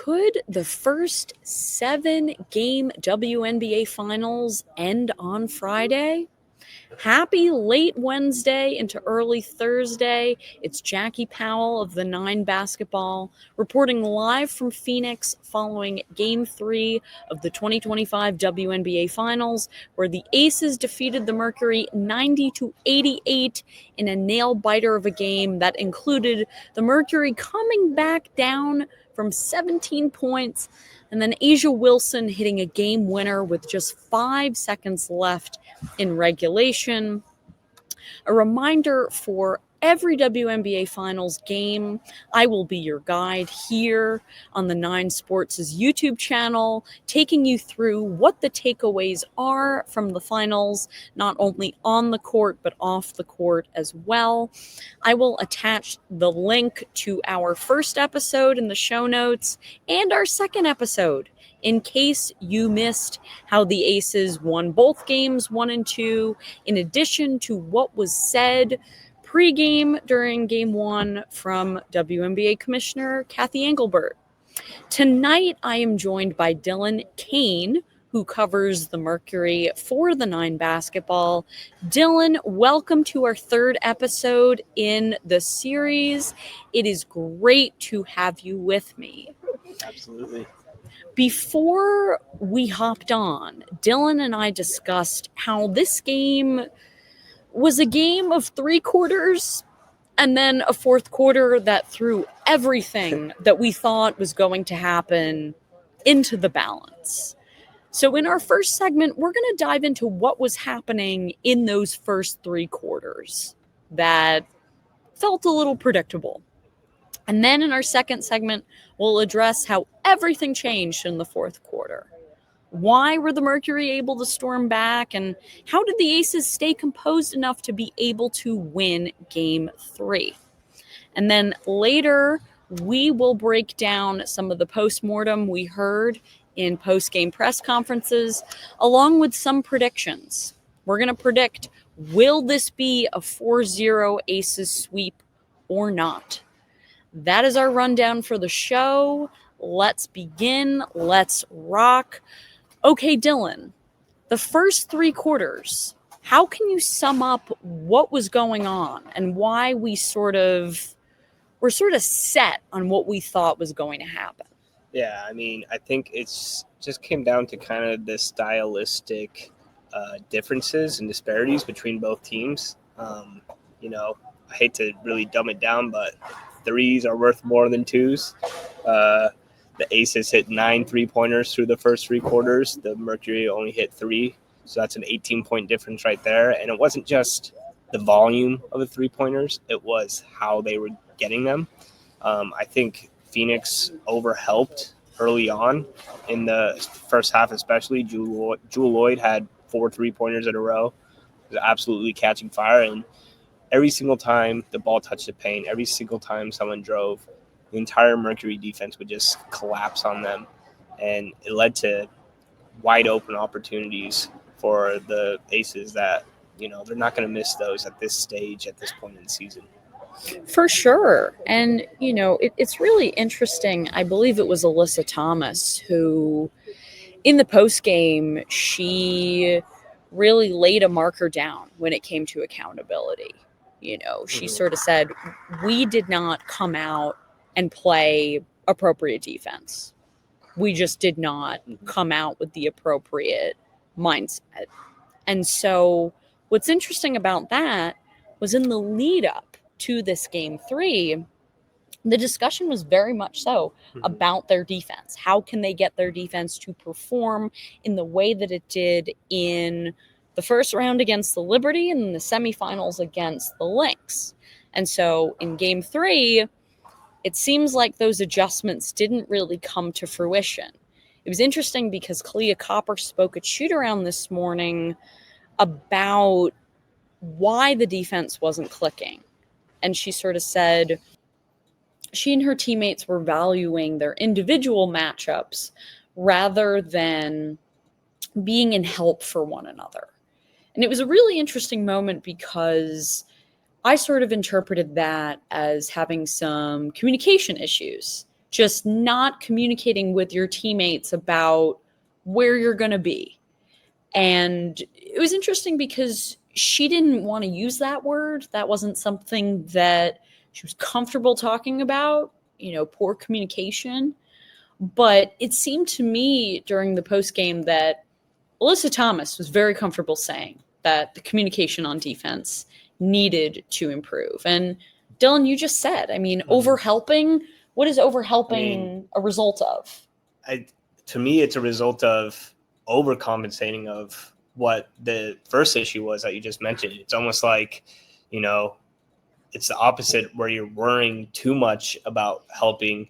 Could the first 7-game WNBA Finals end on Friday? Happy late Wednesday into early Thursday. It's Jackie Powell of the 9 Basketball reporting live from Phoenix following Game 3 of the 2025 WNBA Finals, where the Aces defeated the Mercury 90-88 in a nail-biter of a game that included the Mercury coming back down from 17 points and then Asia Wilson hitting a game winner with just 5 seconds left in regulation. A reminder for every WNBA Finals game, I will be your guide here on the 9 Sports' YouTube channel, taking you through what the takeaways are from the finals, not only on the court, but off the court as well. I will attach the link to our first episode in the show notes and our second episode in case you missed how the Aces won both games 1 and 2, in addition to what was said pregame during Game 1 from WNBA Commissioner Kathy Engelbert. Tonight, I am joined by Dylan Kane, who covers the Mercury for the 9 Basketball. Dylan, welcome to our third episode in the series. It is great to have you with me. Absolutely. Before we hopped on, Dylan and I discussed how this game was a game of 3 quarters and then a fourth quarter that threw everything that we thought was going to happen into the balance. So in our first segment, we're going to dive into what was happening in those first 3 quarters that felt a little predictable. And then in our second segment, we'll address how everything changed in the fourth quarter. Why were the Mercury able to storm back, and how did the Aces stay composed enough to be able to win Game 3? And then later, we will break down some of the postmortem we heard in post-game press conferences, along with some predictions. We're going to predict, will this be a 4-0 Aces sweep or not? That is our rundown for the show. Let's begin. Let's rock. Okay, Dylan, the first 3 quarters, how can you sum up what was going on and why we're sort of set on what we thought was going to happen? Yeah, I mean, I think it's just came down to kind of the stylistic differences and disparities between both teams. I hate to really dumb it down, but threes are worth more than twos. The Aces hit 9 3-pointers through the first 3 quarters. The Mercury only hit 3. So that's an 18-point difference right there. And it wasn't just the volume of the 3-pointers. It was how they were getting them. I think Phoenix overhelped early on in the first half, especially. Jewel Lloyd had 4 3-pointers in a row. It was absolutely catching fire. And every single time the ball touched the paint, every single time someone drove, the entire Mercury defense would just collapse on them. And it led to wide open opportunities for the Aces that, they're not going to miss those at this stage, at this point in the season. For sure. And, it's really interesting. I believe it was Alyssa Thomas who, in the postgame, she really laid a marker down when it came to accountability. She sort of said, we did not come out and play appropriate defense. We just did not come out with the appropriate mindset. And so what's interesting about that was in the lead up to this Game 3, the discussion was very much so about their defense. How can they get their defense to perform in the way that it did in the first round against the Liberty and the semifinals against the Lynx? And so in Game 3, it seems like those adjustments didn't really come to fruition. It was interesting because Kalia Copper spoke at shoot-around this morning about why the defense wasn't clicking. And she sort of said she and her teammates were valuing their individual matchups rather than being in help for one another. And it was a really interesting moment because I sort of interpreted that as having some communication issues just not communicating with your teammates about where you're going to be. And it was interesting because she didn't want to use that word. That wasn't something that she was comfortable talking about, poor communication. But it seemed to me during the post game that Alyssa Thomas was very comfortable saying that the communication on defense needed to improve. And Dylan, you just said, overhelping. What is overhelping a result of? To me, it's a result of overcompensating of what the first issue was that you just mentioned. It's almost like, it's the opposite where you're worrying too much about helping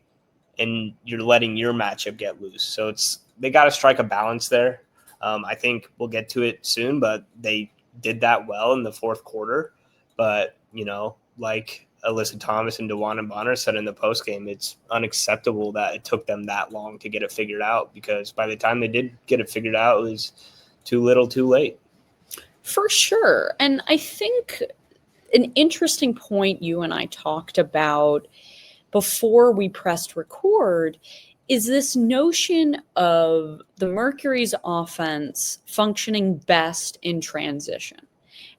and you're letting your matchup get loose. So they got to strike a balance there. I think we'll get to it soon, but they did that well in the fourth quarter. But, like Alyssa Thomas and DeWanna Bonner said in the postgame, it's unacceptable that it took them that long to get it figured out, because by the time they did get it figured out, it was too little too late. For sure. And I think an interesting point you and I talked about before we pressed record is this notion of the Mercury's offense functioning best in transition.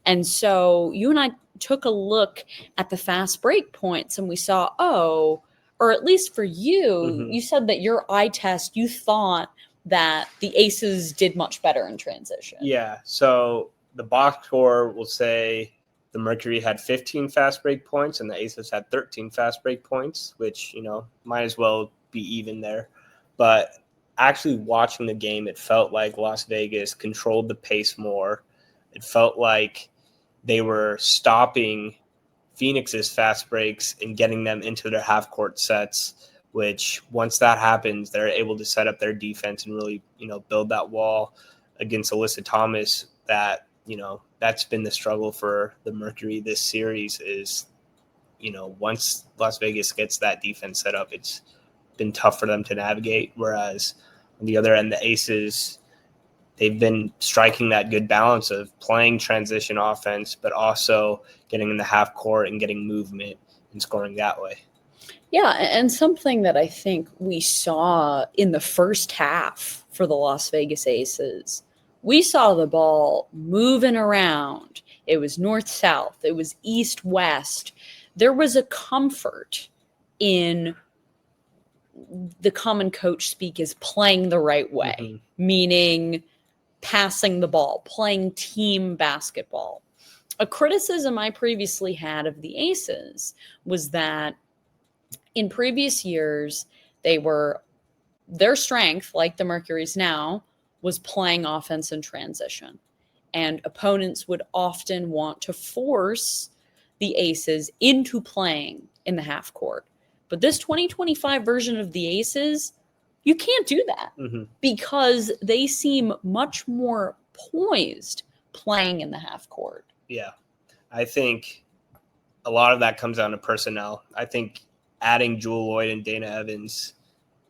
And so you and I took a look at the fast break points and we saw, or at least for you, you said that your eye test, you thought that the Aces did much better in transition. Yeah. So the box score will say the Mercury had 15 fast break points and the Aces had 13 fast break points, which, might as well be even there. But actually watching the game, it felt like Las Vegas controlled the pace more. It felt like they were stopping Phoenix's fast breaks and getting them into their half-court sets, which once that happens, they're able to set up their defense and really, build that wall against Alyssa Thomas. That, that's been the struggle for the Mercury this series is, once Las Vegas gets that defense set up, it's been tough for them to navigate. Whereas on the other end, the Aces, they've been striking that good balance of playing transition offense, but also getting in the half court and getting movement and scoring that way. Yeah, and something that I think we saw in the first half for the Las Vegas Aces, we saw the ball moving around. It was north-south. It was east-west. There was a comfort in the common coach speak is playing the right way, meaning passing the ball, playing team basketball. A criticism I previously had of the Aces was that in previous years, their strength, like the Mercury's now, was playing offense in transition. And opponents would often want to force the Aces into playing in the half court. But this 2025 version of the Aces, you can't do that because they seem much more poised playing in the half court. Yeah, I think a lot of that comes down to personnel. I think adding Jewel Lloyd and Dana Evans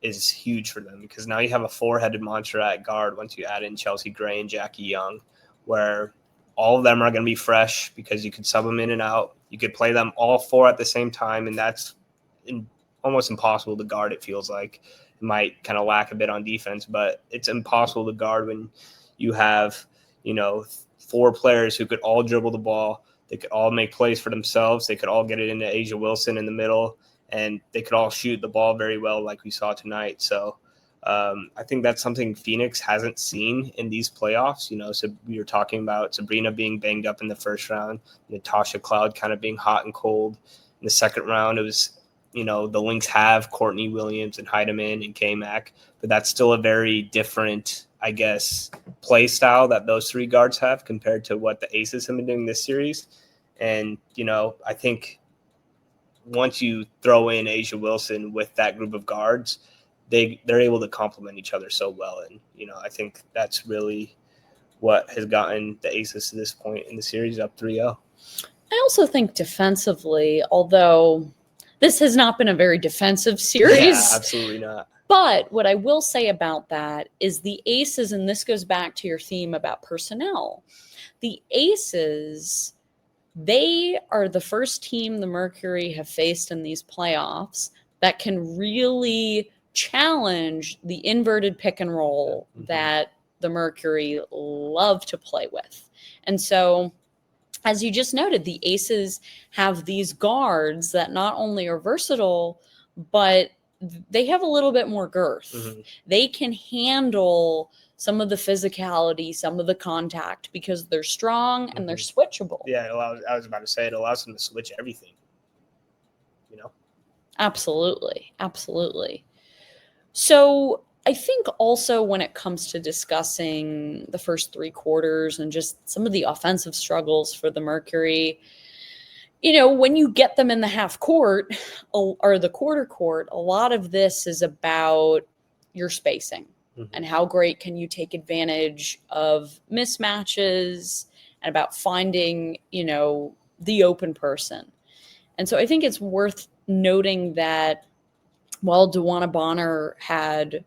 is huge for them because now you have a four-headed monster at guard once you add in Chelsea Gray and Jackie Young, where all of them are going to be fresh because you could sub them in and out. You could play them all four at the same time, and that's almost impossible to guard, it feels like. It might kind of lack a bit on defense, but it's impossible to guard when you have, four players who could all dribble the ball. They could all make plays for themselves. They could all get it into Asia Wilson in the middle, and they could all shoot the ball very well like we saw tonight. So I think that's something Phoenix hasn't seen in these playoffs. So we were talking about Sabrina being banged up in the first round, Natasha Cloud kind of being hot and cold. In the second round, it was, the Lynx have Courtney Williams and Heidemann and K-Mac, but that's still a very different, I guess, play style that those three guards have compared to what the Aces have been doing this series. And, I think once you throw in Asia Wilson with that group of guards, they're able to complement each other so well. And, I think that's really what has gotten the Aces to this point in the series up 3-0. I also think defensively, although this has not been a very defensive series. Yeah, absolutely not. But what I will say about that is the Aces, and this goes back to your theme about personnel, the Aces, they are the first team the Mercury have faced in these playoffs that can really challenge the inverted pick and roll that the Mercury love to play with. And so, as you just noted, the Aces have these guards that not only are versatile, but they have a little bit more girth. They can handle some of the physicality, some of the contact, because they're strong and they're switchable. Yeah, I was about to say, it allows them to switch everything. Absolutely. Absolutely. So I think also when it comes to discussing the first three quarters and just some of the offensive struggles for the Mercury, when you get them in the half court or the quarter court, a lot of this is about your spacing and how great can you take advantage of mismatches and about finding, the open person. And so I think it's worth noting that while DeWanna Bonner had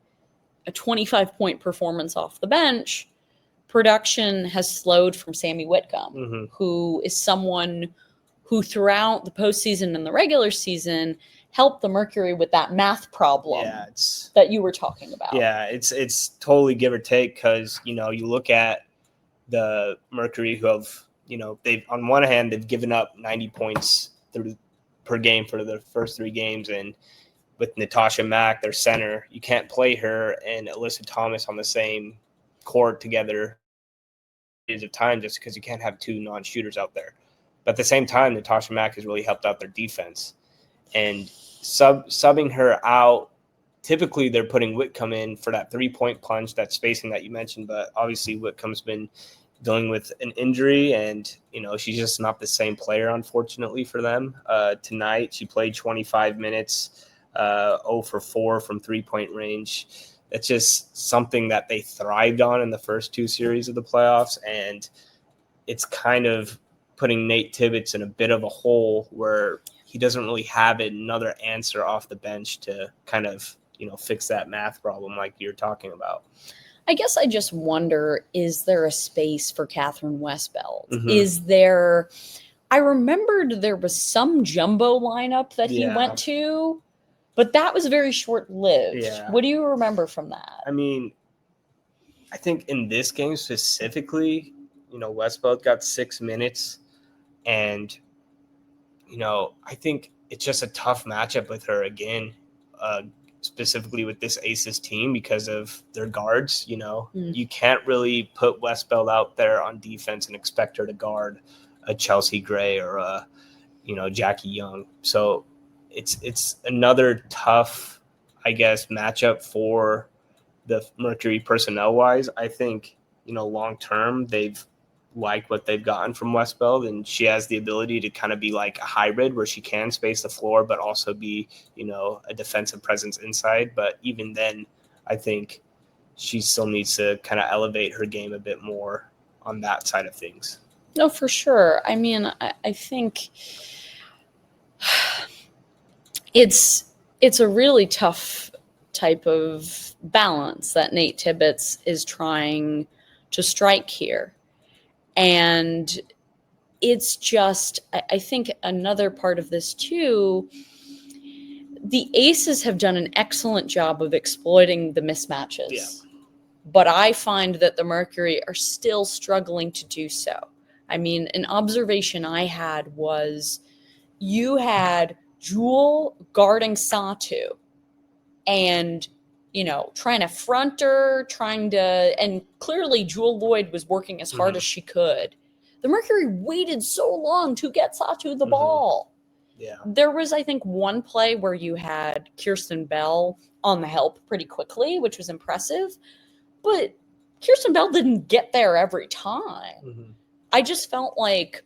a 25-point performance off the bench, production has slowed from Sammy Whitcomb, who is someone who throughout the postseason and the regular season helped the Mercury with that math problem that you were talking about. Yeah, it's totally give or take because, you look at the Mercury who have, they've on one hand, they've given up 90 points per game for the first three games. And with Natasha Mack, their center, you can't play her and Alyssa Thomas on the same court together of time just because you can't have two non-shooters out there. But at the same time, Natasha Mack has really helped out their defense. And subbing her out, typically they're putting Whitcomb in for that three-point punch, that spacing that you mentioned. But obviously Whitcomb's been dealing with an injury, and, she's just not the same player, unfortunately, for them. Tonight, she played 25 minutes, 0 for 4 from three-point range. It's just something that they thrived on in the first two series of the playoffs, and it's kind of putting Nate Tibbetts in a bit of a hole where he doesn't really have another answer off the bench to kind of, fix that math problem like you're talking about. I guess I just wonder, is there a space for Catherine Westbeld? Is there – I remembered there was some jumbo lineup that he went to, but that was very short-lived. Yeah. What do you remember from that? I mean, I think in this game specifically, Westbeld got 6 minutes, and, I think it's just a tough matchup with her again, specifically with this Aces team because of their guards. You can't really put Westbeld out there on defense and expect her to guard a Chelsea Gray or a, Jackie Young. So it's another tough, I guess, matchup for the Mercury personnel wise. I think, long term, they've liked what they've gotten from Westbeld, and she has the ability to kind of be like a hybrid where she can space the floor, but also be, a defensive presence inside. But even then, I think she still needs to kind of elevate her game a bit more on that side of things. No, for sure. I mean, I think it's a really tough type of balance that Nate Tibbetts is trying to strike here. And it's just, I think another part of this too, the Aces have done an excellent job of exploiting the mismatches. Yeah. But I find that the Mercury are still struggling to do so. I mean, an observation I had was you had Jewel guarding Satu and, trying to front her, and clearly Jewel Lloyd was working as hard as she could. The Mercury waited so long to get Satu the ball. Yeah. There was, I think, one play where you had Kirsten Bell on the help pretty quickly, which was impressive. But Kirsten Bell didn't get there every time. I just felt like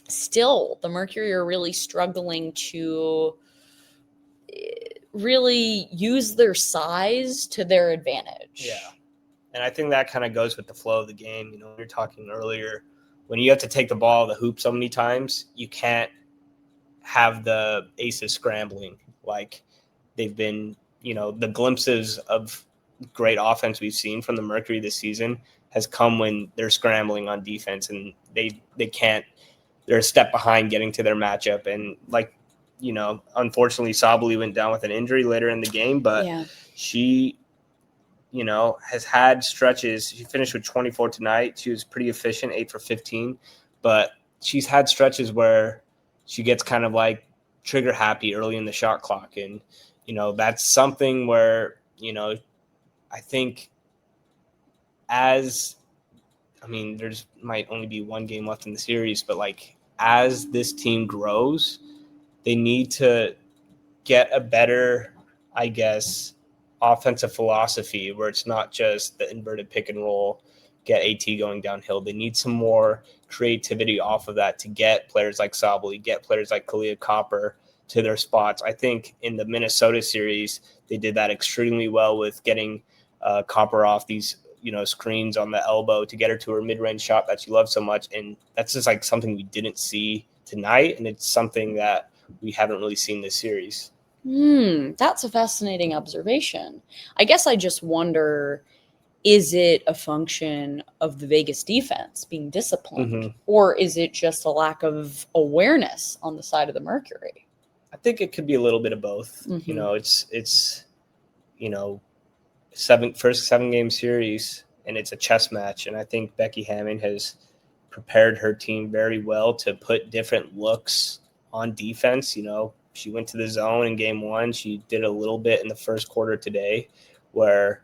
still the Mercury are really struggling to really use their size to their advantage. Yeah. And I think that kind of goes with the flow of the game. You're talking earlier, when you have to take the ball the hoop so many times, you can't have the Aces scrambling. Like they've been, the glimpses of great offense we've seen from the Mercury this season has come when they're scrambling on defense and they can't, they're a step behind getting to their matchup. And like unfortunately, Sabali went down with an injury later in the game, but she, has had stretches. She finished with 24 tonight. She was pretty efficient, 8 for 15, but she's had stretches where she gets kind of like trigger happy early in the shot clock. And, that's something where, I think there's might only be one game left in the series, but like as this team grows, they need to get a better, I guess, offensive philosophy where it's not just the inverted pick and roll, get AT going downhill. They need some more creativity off of that to get players like Sabali, get players like Kalia Copper to their spots. I think in the Minnesota series, they did that extremely well with getting Copper off these screens on the elbow to get her to her mid-range shot that she loves so much. And that's just like something we didn't see tonight. And it's something that we haven't really seen this series. That's a fascinating observation. I guess I just wonder, is it a function of the Vegas defense being disciplined, or is it just a lack of awareness on the side of the Mercury? I think it could be a little bit of both. It's first 7-game series, and it's a chess match. And I think Becky Hammon has prepared her team very well to put different looks on defense. She went to the zone in game 1. She did a little bit in the first quarter today where,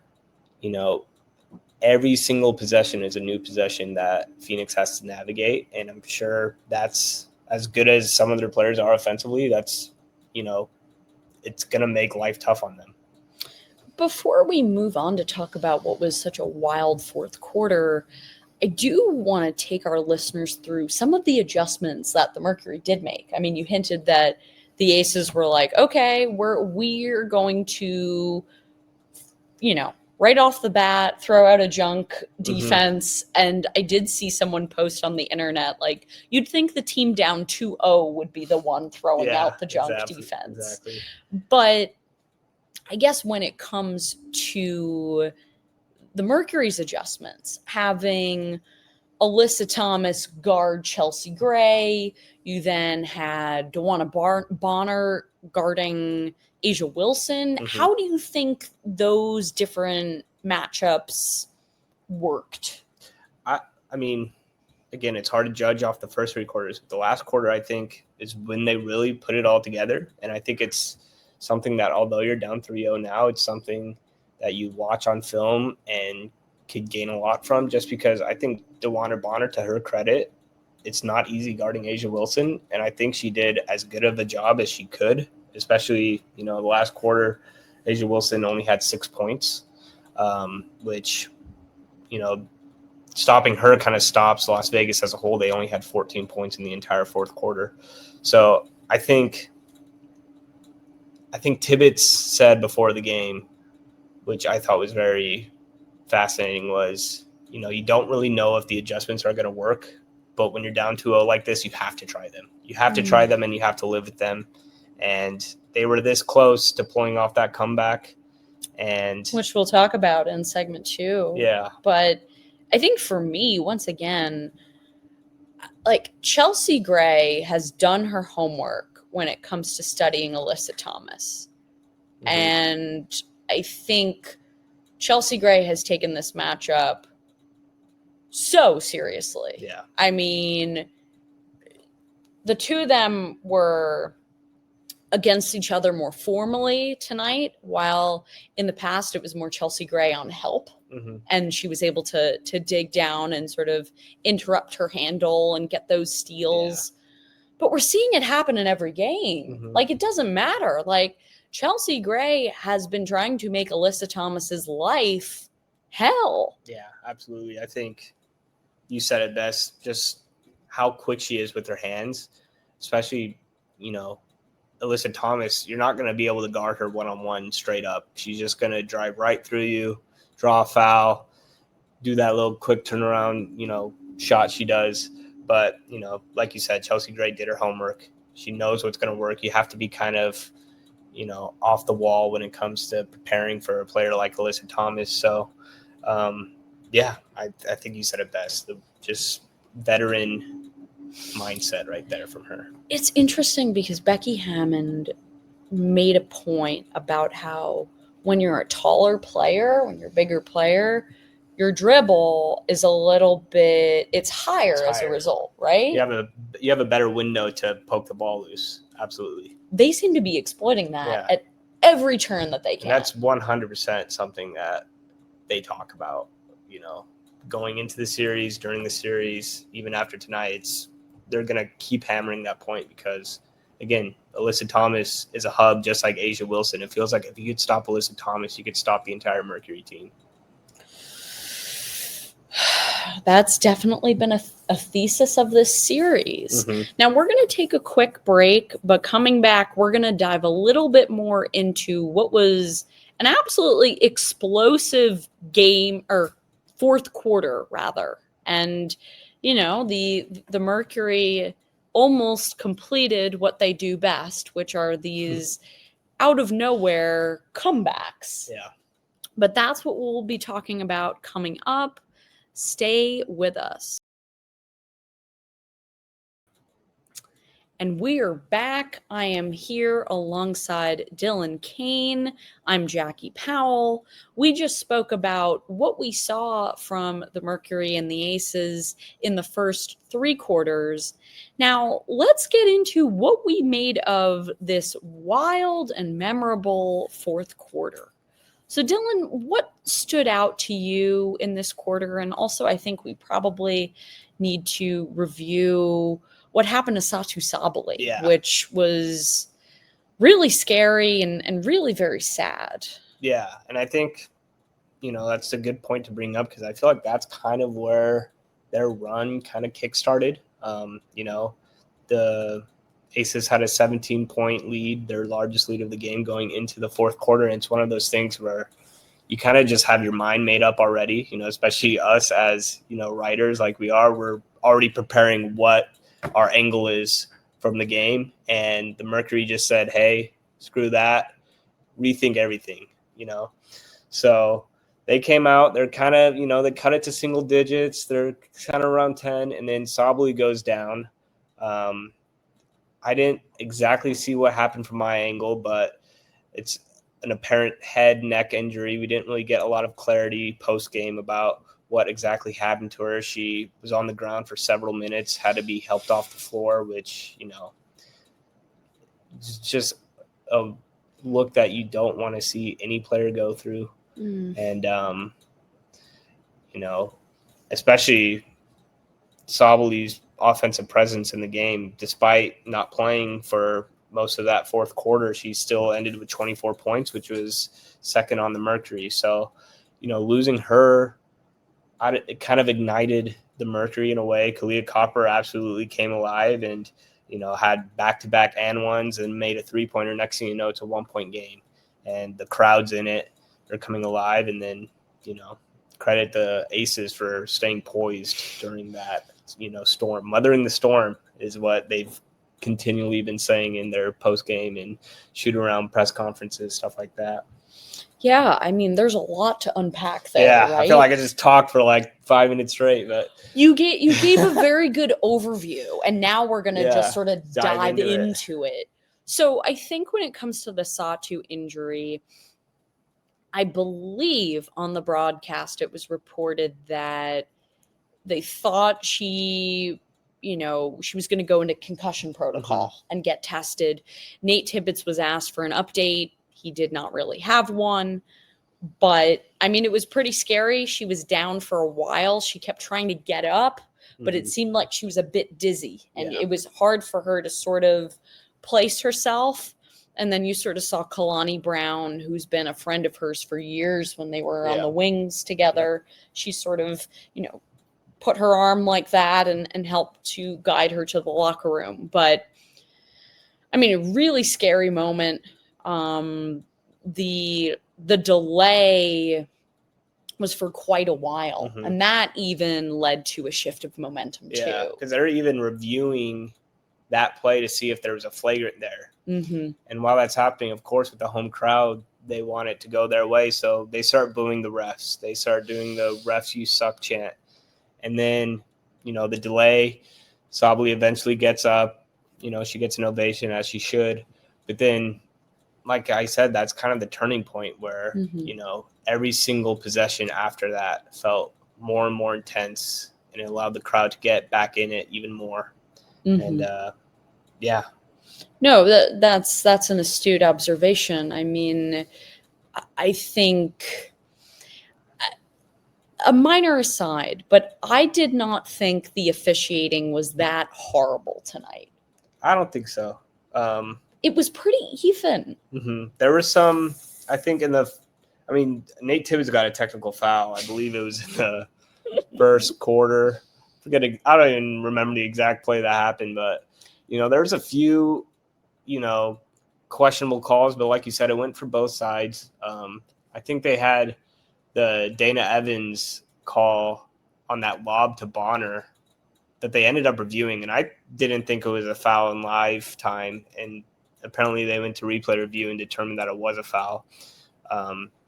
every single possession is a new possession that Phoenix has to navigate. And I'm sure that's as good as some of their players are offensively. That's, it's going to make life tough on them. Before we move on to talk about what was such a wild fourth quarter, I do want to take our listeners through some of the adjustments that the Mercury did make. I mean, you hinted that the Aces were like, okay, we're going to, right off the bat, throw out a junk defense. And I did see someone post on the internet, like, you'd think the team down 2-0 would be the one throwing out the junk defense. Exactly. But I guess when it comes to the Mercury's adjustments, having Alyssa Thomas guard Chelsea Gray, you then had DeWanna Bonner guarding Asia Wilson. How do you think those different matchups worked? I mean, again, it's hard to judge off the first 3 quarters. The last quarter, I think, is when they really put it all together. And I think it's something that, although you're down 3-0 now, it's something that you watch on film and could gain a lot from, just because I think DeWanna Bonner, to her credit, it's not easy guarding Asia Wilson. And I think she did as good of a job as she could, especially, the last quarter. Asia Wilson only had 6 points, which, stopping her kind of stops Las Vegas as a whole. They only had 14 points in the entire fourth quarter. So I think Tibbetts said before the game, which I thought was very fascinating, was, you don't really know if the adjustments are going to work, but when you're down 2-0 like this, you have to try them. You have to try them, and you have to live with them. And they were this close to pulling off that comeback, and which we'll talk about in segment 2. Yeah. But I think for me, once again, like, Chelsea Gray has done her homework when it comes to studying Alyssa Thomas. And I think Chelsea Gray has taken this matchup so seriously. Yeah. I mean, the two of them were against each other more formally tonight, while in the past it was more Chelsea Gray on help. And she was able to dig down and sort of interrupt her handle and get those steals. But we're seeing it happen in every game. Like, it doesn't matter. Like, Chelsea Gray has been trying to make Alyssa Thomas's life hell. Yeah, absolutely. I think you said it best, just how quick she is with her hands, especially, Alyssa Thomas. You're not going to be able to guard her one-on-one straight up. She's just going to drive right through you, draw a foul, do that little quick turnaround, shot she does. But, like you said, Chelsea Gray did her homework. She knows what's going to work. You have to be kind of, off the wall when it comes to preparing for a player like Alyssa Thomas. So, I think you said it best. The just veteran mindset right there from her. It's interesting because Becky Hammond made a point about how when you're a taller player, when you're a bigger player, your dribble is a little bit, it's higher as a result, right? You have a better window to poke the ball loose. Absolutely. They seem to be exploiting that at every turn that they can. And that's 100% something that they talk about, going into the series, during the series, even after tonight. They're going to keep hammering that point because, again, Alyssa Thomas is a hub just like Asia Wilson. It feels like if you could stop Alyssa Thomas, you could stop the entire Mercury team. That's definitely been a thesis of this series. Mm-hmm. Now, we're going to take a quick break, but coming back, we're going to dive a little bit more into what was an absolutely explosive game, or fourth quarter, rather. And, the Mercury almost completed what they do best, which are these out of nowhere comebacks. Yeah. But that's what we'll be talking about coming up. Stay with us. And we are back. I am here alongside Dylan Kane. I'm Jackie Powell. We just spoke about what we saw from the Mercury and the Aces in the first three quarters. Now, let's get into what we made of this wild and memorable fourth quarter. So, Dylan, what stood out to you in this quarter? And also, I think we probably need to review what happened to Satu Sabally, which was really scary and really very sad. Yeah, and I think, that's a good point to bring up because I feel like that's kind of where their run kind of kickstarted. The Aces had a 17-point lead, their largest lead of the game going into the fourth quarter. And it's one of those things where you kind of just have your mind made up already, especially us as, writers like we are. We're already preparing what our angle is from the game. And the Mercury just said, hey, screw that, rethink everything, So they came out, they're kind of, they cut it to single digits. They're kind of around 10. And then Sabally goes down. I didn't exactly see what happened from my angle, but it's an apparent head neck injury. We didn't really get a lot of clarity post game about what exactly happened to her. She was on the ground for several minutes, had to be helped off the floor, which, it's just a look that you don't want to see any player go through. And, especially Sabaly's offensive presence in the game, despite not playing for most of that fourth quarter, she still ended with 24 points, which was second on the Mercury. So, losing her, it kind of ignited the Mercury in a way. Kalia Copper absolutely came alive and, had back-to-back and ones and made a three-pointer. Next thing you know, it's a one-point game. And the crowd's in it. They're coming alive. And then, credit the Aces for staying poised during that, storm. Weathering the storm is what they've continually been saying in their post-game and shoot-around press conferences, stuff like that. Yeah, I mean, there's a lot to unpack there, right? I feel like I just talked for like 5 minutes straight, but you gave a very good overview, and now we're gonna just sort of dive into it. So I think when it comes to the Satu injury, I believe on the broadcast it was reported that they thought she was going to go into concussion protocol and get tested. Nate Tibbetts was asked for an update. He did not really have one. But, I mean, it was pretty scary. She was down for a while. She kept trying to get up, but it seemed like she was a bit dizzy. And it was hard for her to sort of place herself. And then you sort of saw Kalani Brown, who's been a friend of hers for years when they were on the wings together. She sort of, put her arm like that and helped to guide her to the locker room. But, I mean, a really scary moment. The delay was for quite a while. And that even led to a shift of momentum, too. Yeah, because they're even reviewing that play to see if there was a flagrant there. And while that's happening, of course, with the home crowd, they want it to go their way. So they start booing the refs. They start doing the refs you suck chant. And then, the delay, Sabally eventually gets up. She gets an ovation, as she should. But then, like I said, that's kind of the turning point where, every single possession after that felt more and more intense, and it allowed the crowd to get back in it even more. And, yeah. No, that's an astute observation. I mean, I think a minor aside, but I did not think the officiating was that horrible tonight. I don't think so. It was pretty even. There were some, I think, Nate Tibbs got a technical foul. I believe it was in the first quarter. I don't even remember the exact play that happened, but, there's a few, questionable calls, but like you said, it went for both sides. I think they had the Dana Evans call on that lob to Bonner that they ended up reviewing, and I didn't think it was a foul in live time, and apparently they went to replay review and determined that it was a foul.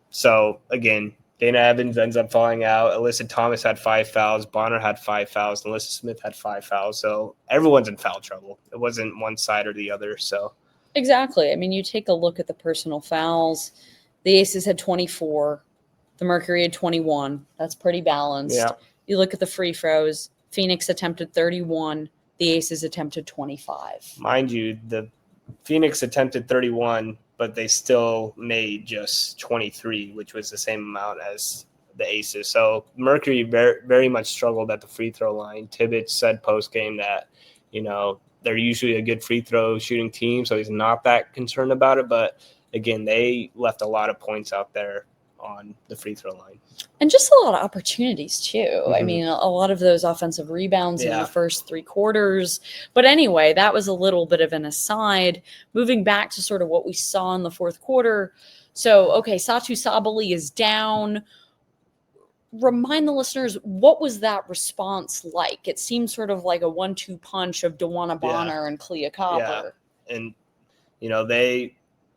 So, again, Dana Evans ends up falling out. Alyssa Thomas had 5 fouls. Bonner had 5 fouls. And Alyssa Smith had 5 fouls. So everyone's in foul trouble. It wasn't one side or the other. So exactly. I mean, you take a look at the personal fouls. The Aces had 24. The Mercury had 21. That's pretty balanced. Yeah. You look at the free throws. Phoenix attempted 31. The Aces attempted 25. Mind you, the Phoenix attempted 31, but they still made just 23, which was the same amount as the Aces. So Mercury very, very much struggled at the free throw line. Tibbetts said post-game that, they're usually a good free throw shooting team, so he's not that concerned about it. But, again, they left a lot of points out there on the free throw line. And just a lot of opportunities, too. I mean, a lot of those offensive rebounds in the first 3 quarters. But anyway, that was a little bit of an aside. Moving back to sort of what we saw in the fourth quarter. So, okay, Satu Sabally is down. Remind the listeners, what was that response like? It seemed sort of like a 1-2 punch of DeWanna Bonner and Clea Copper. Yeah. And, they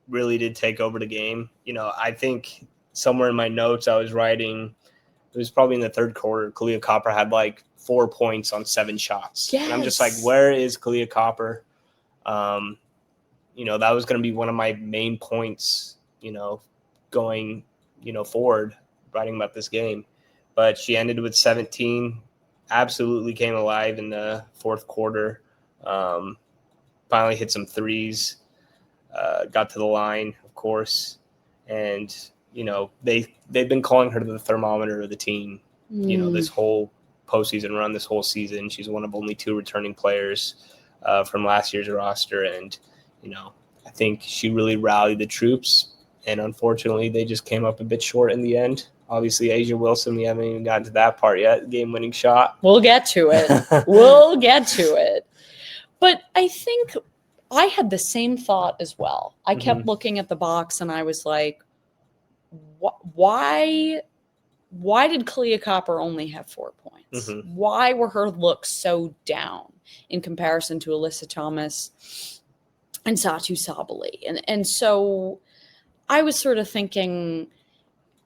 really did take over the game. I think somewhere in my notes I was writing, it was probably in the third quarter, Clea Copper had like 4 points on 7 shots. Yes. And I'm just like, where is Clea Copper? That was going to be one of my main points, going, forward, writing about this game. But she ended with 17, absolutely came alive in the fourth quarter, finally hit some threes, got to the line, of course, and they've been calling her the thermometer of the team, this whole postseason run, this whole season. She's one of only 2 returning players from last year's roster. And, I think she really rallied the troops. And unfortunately, they just came up a bit short in the end. Obviously, Asia Wilson, we haven't even gotten to that part yet. Game-winning shot. We'll get to it. We'll get to it. But I think I had the same thought as well. I kept looking at the box and I was like, why did Clea Copper only have 4 points? Why were her looks so down in comparison to Alyssa Thomas and Satu Sabally? And so I was sort of thinking,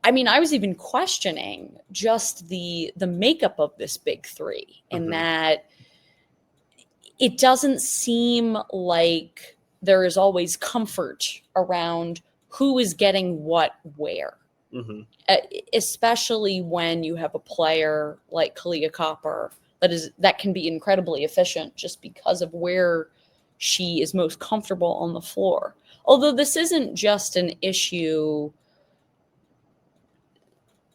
I mean, I was even questioning just the makeup of this big three, in that it doesn't seem like there is always comfort around who is getting what where. Especially when you have a player like Clea Copper that can be incredibly efficient just because of where she is most comfortable on the floor. Although this isn't just an issue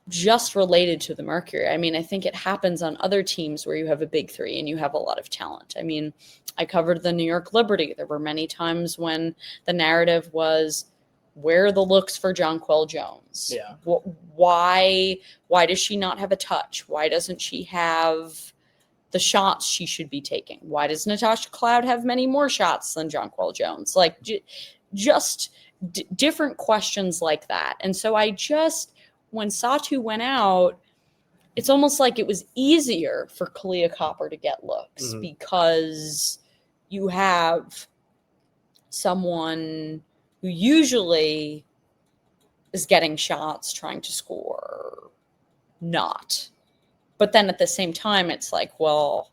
just related to the Mercury. I mean, I think it happens on other teams where you have a big three and you have a lot of talent. I mean, I covered the New York Liberty. There were many times when the narrative was, where are the looks for Jonquel Jones? Yeah. Why does she not have a touch? Why doesn't she have the shots she should be taking? Why does Natasha Cloud have many more shots than Jonquel Jones? Like, just different questions like that. And so when Satu went out, it's almost like it was easier for Clea Copper to get looks because you have someone who usually is getting shots, trying to score, not. But then at the same time, it's like, well,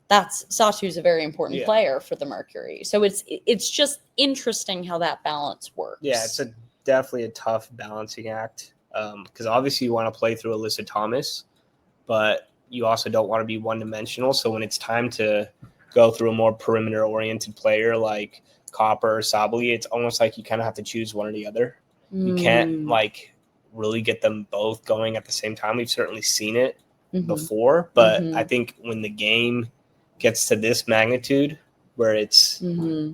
Satu's a very important player for the Mercury. So it's just interesting how that balance works. Yeah, it's definitely a tough balancing act because obviously you want to play through Alyssa Thomas, but you also don't want to be one-dimensional. So when it's time to go through a more perimeter-oriented player like Copper or Sabali, it's almost like you kind of have to choose one or the other. You can't really get them both going at the same time. We've certainly seen it before, but I think when the game gets to this magnitude where it's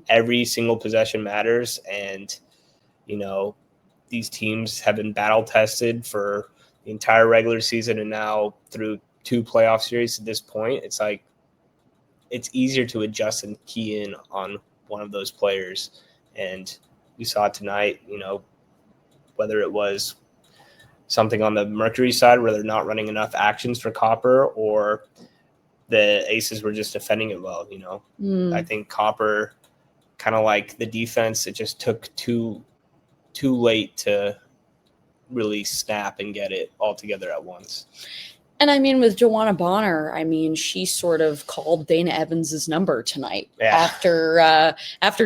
every single possession matters and, these teams have been battle tested for the entire regular season and now through 2 playoff series at this point, it's like it's easier to adjust and key in on one of those players. And we saw it tonight, whether it was something on the Mercury side where they're not running enough actions for Copper or the Aces were just defending it well, I think Copper, kind of like the defense, it just took too late to really snap and get it all together at once. And I mean, with Joanna Bonner, she sort of called Dana Evans' number tonight after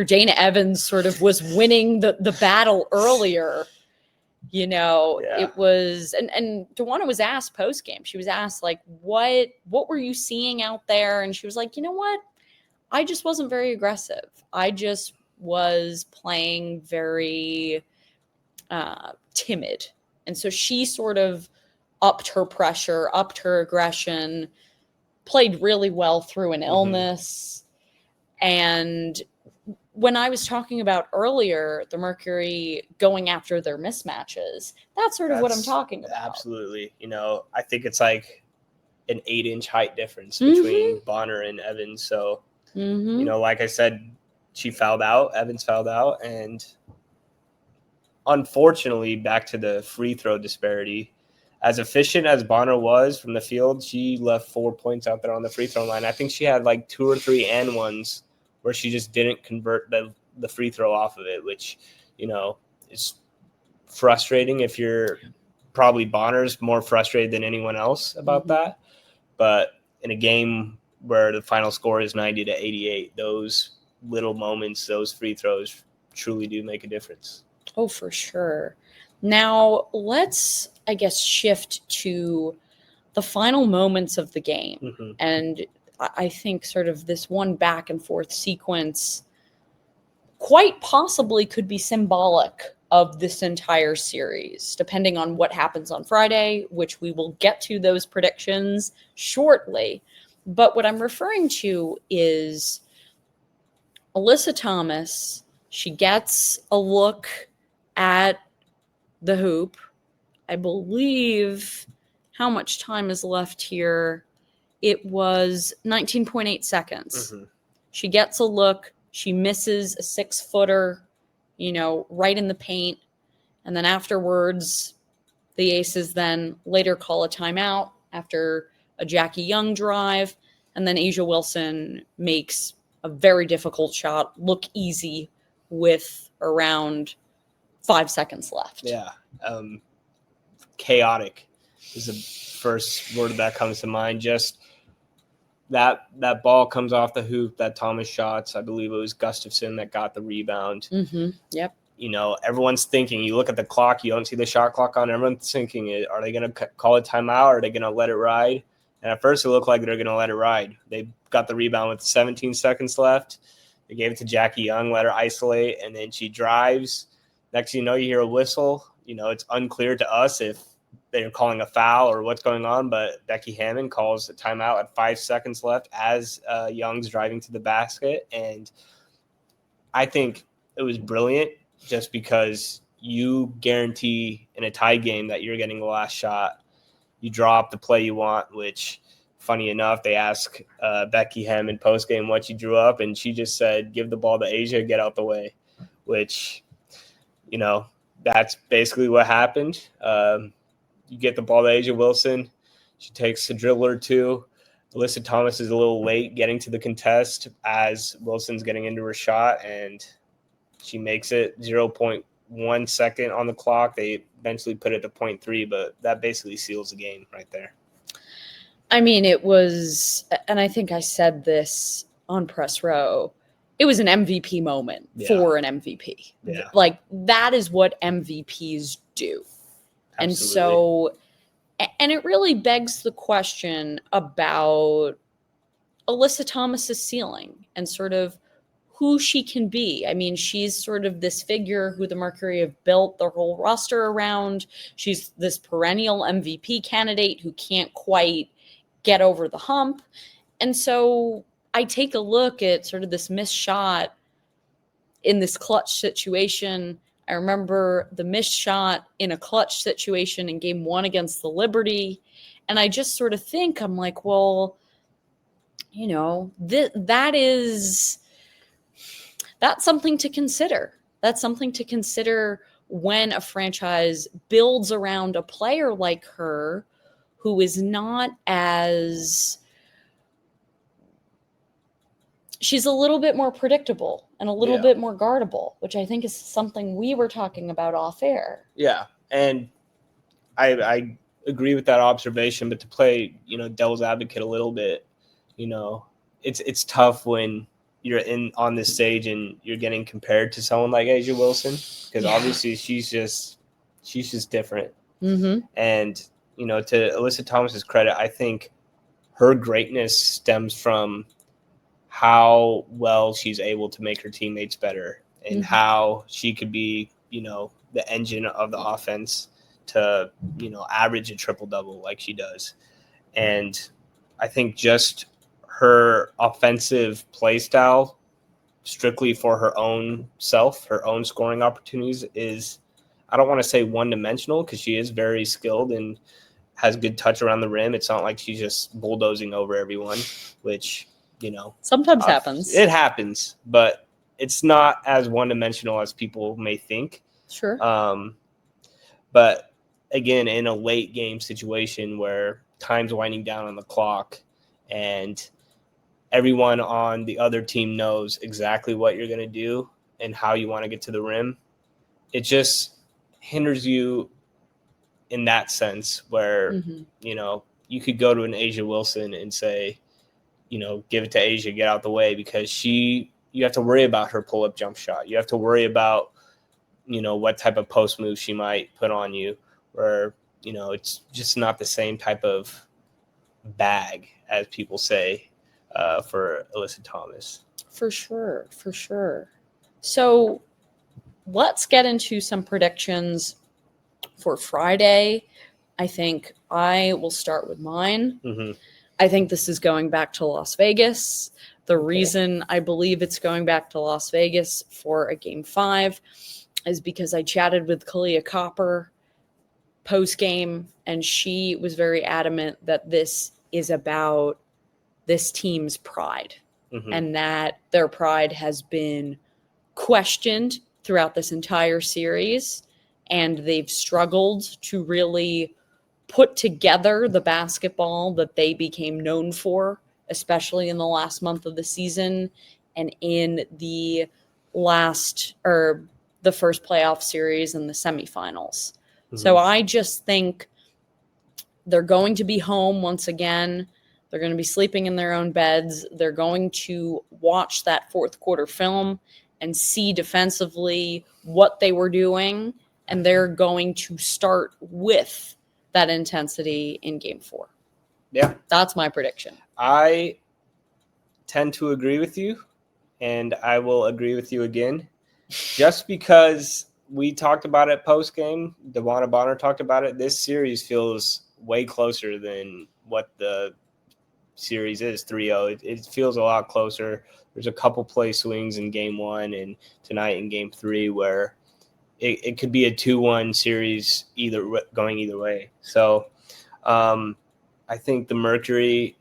Dana Evans sort of was winning the battle earlier. It was, and Joanna was asked post game. She was asked like, what were you seeing out there? And she was like, you know what? I just wasn't very aggressive. I just was playing very timid. And so she sort of upped her pressure, upped her aggression, played really well through an illness. And when I was talking about earlier, the Mercury going after their mismatches, that's what I'm talking about. Absolutely. I think it's like an 8-inch height difference between Bonner and Evans. So, like I said, Evans fouled out. And unfortunately, back to the free throw disparity, as efficient as Bonner was from the field, she left 4 points out there on the free throw line. I think she had like 2 or 3 and ones where she just didn't convert the free throw off of it, which, is frustrating if you're probably Bonner's more frustrated than anyone else about that. But in a game where the final score is 90-88, those little moments, those free throws truly do make a difference. Oh, for sure. Now let's, I guess, shift to the final moments of the game. And I think sort of this one back and forth sequence quite possibly could be symbolic of this entire series, depending on what happens on Friday, which we will get to those predictions shortly. But what I'm referring to is Alyssa Thomas. She gets a look at the hoop. I believe how much time is left here. It was 19.8 seconds. She gets a look. She misses a 6-footer, right in the paint. And then afterwards, the Aces then later call a timeout after a Jackie Young drive. And then Asia Wilson makes a very difficult shot look easy with around 5 seconds left. Yeah. Chaotic is the first word that comes to mind. Just that ball comes off the hoop, that Thomas shots. I believe it was Gustafson that got the rebound. Yep. Everyone's thinking, you look at the clock, you don't see the shot clock on. Everyone's thinking, are they going to call a timeout? Or are they going to let it ride? And at first it looked like they're going to let it ride. They got the rebound with 17 seconds left. They gave it to Jackie Young, let her isolate, and then she drives. Next thing you know, you hear a whistle. It's unclear to us if they're calling a foul or what's going on, but Becky Hammond calls a timeout at 5 seconds left as Young's driving to the basket. And I think it was brilliant just because you guarantee in a tie game that you're getting the last shot. You draw up the play you want, which, funny enough, they asked Becky Hammond post-game what she drew up, and she just said, give the ball to Asia, get out the way, which, that's basically what happened. You get the ball to Asia Wilson. She takes a dribble or two. Alyssa Thomas is a little late getting to the contest as Wilson's getting into her shot, and she makes it 0.1 second on the clock. They eventually put it to 0.3, but that basically seals the game right there. I mean, it was, and I think I said this on Press Row, it was an MVP moment for an MVP. Yeah. Like, that is what MVPs do. And Absolutely. so, and it really begs the question about Alyssa Thomas's ceiling and sort of who she can be. I mean, she's sort of this figure who the Mercury have built their whole roster around. She's this perennial MVP candidate who can't quite get over the hump. And so I take a look at sort of this missed shot in this clutch situation. I remember the missed shot in a clutch situation in game 1 against the Liberty. And I just sort of think, I'm like, well, you know, that's something to consider. That's something to consider when a franchise builds around a player like her who is not as, she's a little bit more predictable and a little bit more guardable, which I think is something we were talking about off air. Yeah. And I agree with that observation, but to play, devil's advocate a little bit, it's tough when you're on this stage and you're getting compared to someone like Asia Wilson, because obviously she's just different. Mm-hmm. And, to Alyssa Thomas's credit, I think her greatness stems from how well she's able to make her teammates better and how she could be, the engine of the offense to, average a triple-double like she does. And I think just her offensive play style, strictly for her own self, her own scoring opportunities, is, I don't want to say one-dimensional, because she is very skilled and has good touch around the rim. It's not like she's just bulldozing over everyone, which, sometimes happens. It happens, but it's not as one-dimensional as people may think. Sure. But again, in a late game situation where time's winding down on the clock and everyone on the other team knows exactly what you're going to do and how you want to get to the rim, it just hinders you in that sense where, you could go to an Asia Wilson and say, give it to Asia, get out the way, because you have to worry about her pull-up jump shot. You have to worry about, what type of post move she might put on you, or, it's just not the same type of bag, as people say, for Alyssa Thomas. For sure. So let's get into some predictions for Friday. I think I will start with mine. Mm-hmm. I think this is going back to Las Vegas. The reason I believe it's going back to Las Vegas for a Game 5 is because I chatted with Kalia Copper post-game, and she was very adamant that this is about this team's pride, and that their pride has been questioned throughout this entire series, and they've struggled to really put together the basketball that they became known for, especially in the last month of the season and in the first playoff series and the semifinals. So I just think they're going to be home once again. They're going to be sleeping in their own beds. They're going to watch that fourth quarter film and see defensively what they were doing, and they're going to start with that intensity in Game 4. Yeah. That's my prediction. I tend to agree with you, and I will agree with you again. Just because we talked about it post-game, Devonna Bonner talked about it, this series feels way closer than what the series is, 3-0. It feels a lot closer. There's a couple play swings in Game 1 and tonight in Game 3 where it could be a 2-1 series going either way. So I think the Mercury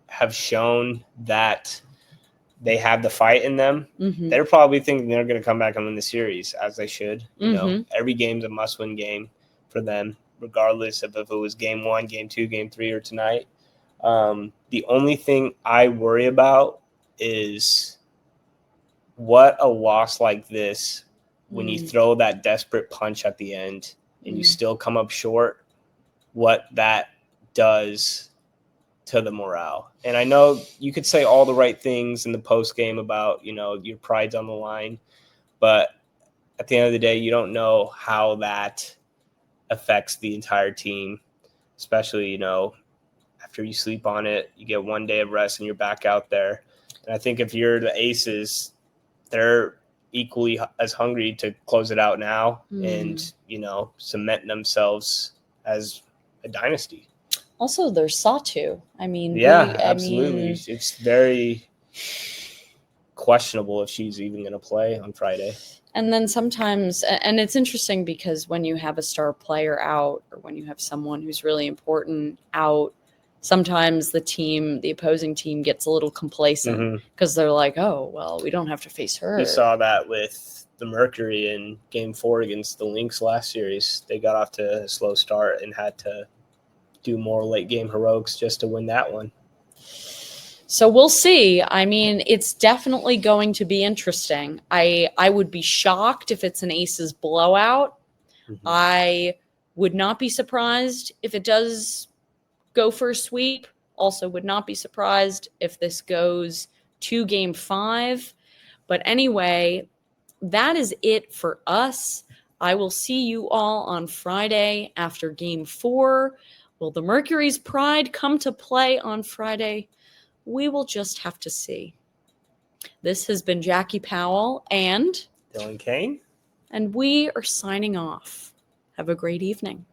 have shown that they have the fight in them. They're probably thinking they're going to come back and win the series, as they should. Every game's a must-win game for them, regardless of if it was Game 1, Game 2, Game 3, or tonight. The only thing I worry about is what a loss like this, when you throw that desperate punch at the end and you still come up short, what that does to the morale. And I know you could say all the right things in the post game about, your pride's on the line, but at the end of the day, you don't know how that affects the entire team, especially, after you sleep on it, you get 1 day of rest and you're back out there. And I think if you're the Aces, they're equally as hungry to close it out now and, cement themselves as a dynasty. Also, there's Satu. Yeah, absolutely. It's very questionable if she's even going to play on Friday. And then sometimes, and it's interesting because when you have a star player out or when you have someone who's really important out, sometimes the opposing team gets a little complacent because they're like, oh, well, we don't have to face her. You saw that with the Mercury in Game 4 against the Lynx last series. They got off to a slow start and had to do more late game heroics just to win that one. So we'll see. It's definitely going to be interesting. I would be shocked if it's an Aces blowout. I would not be surprised if it does go for a sweep. Also would not be surprised if this goes to Game 5. But anyway, that is it for us. I will see you all on Friday after Game 4. Will the Mercury's pride come to play on Friday? We will just have to see. This has been Jackie Powell and Dylan Kane. And we are signing off. Have a great evening.